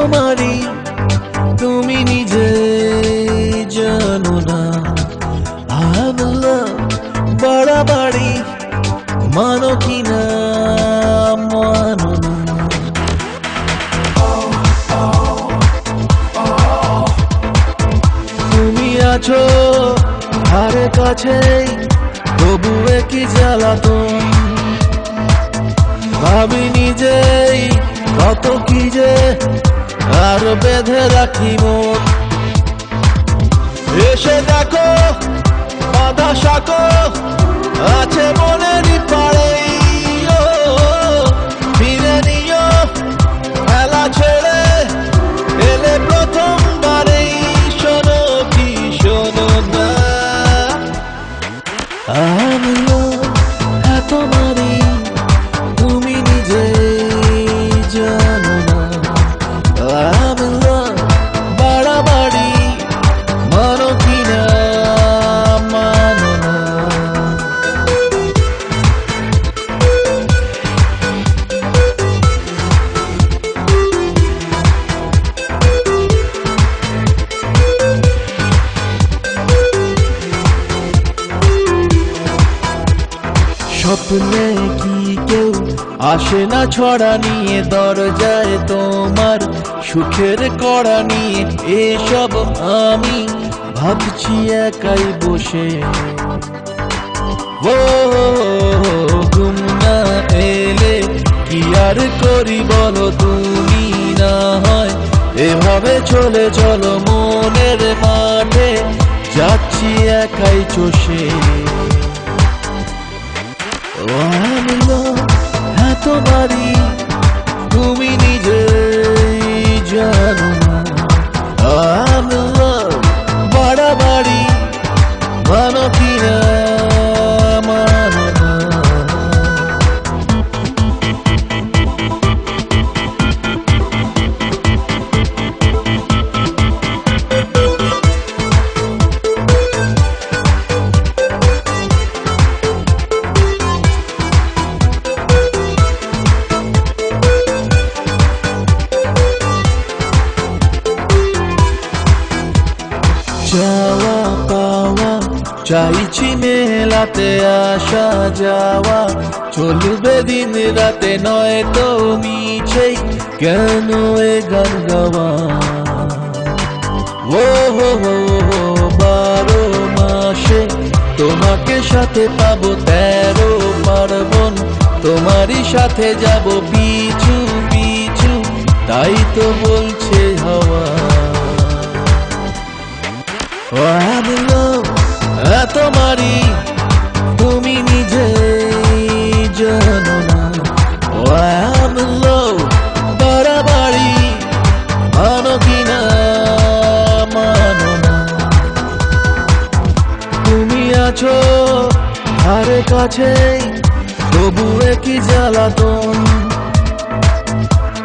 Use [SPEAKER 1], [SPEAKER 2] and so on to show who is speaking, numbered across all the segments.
[SPEAKER 1] তোমারই তুমি নিজে জানো না বাড়াবাড়ি মানো কিনা মানো না তুমি আছো ধারে কাছে তবু কি জ্বালাতন ভাবি নিজেই কত কি যে আর বেঁধে রাখি মন এসে দেখো বাধা শাকো আছে মনেরই পাড়ে ফিরে নিও খেলা ছেড়ে এলে প্রথমবারেই শোনো কি শোনো না তোমারই তুমি নিজে জানো না বাড়াবাড়ি মানো কিনা মানো না স্বপ্নে কি কেউ আসে না ছড়া নিয়ে দরজায় তোমার সুখের কড়া নিয়ে এসব আমি ভাবছি একাই বসে ও ঘুম না এলে কি আর করি বলো তুমি না হয় এভাবে চলে চলো মনের মাঠে যাচ্ছি একাই চষে তোমারই তুমি নিজে জানো না বাড়াবাড়ি মানো কিনা মানো না যাওয়া পাওয়া চাইছি মেলাতে আসা যাওয়া চলবে দিন রাতে নয় তো মিছেই কেন এ গান গাওয়া ও 12 মাসে তোমাকে সাথে পাবো 13 পার্বণ তোমারই সাথে যাব পিছু পিছু তাই তো বলছে হাওয়া তোমারই তুমি নিজে জানো না বাড়াবাড়ি মানো কিনা মানো না তুমি আছো ধারে কাছে তবু কি জ্বালাতন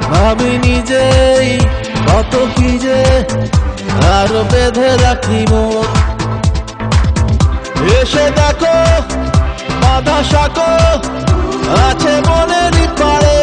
[SPEAKER 1] ভাবি নিজেই কত কি যে আর বেঁধে রাখি মন এসে দেখো বাধা শাকো আছে মনেরই পাড়ে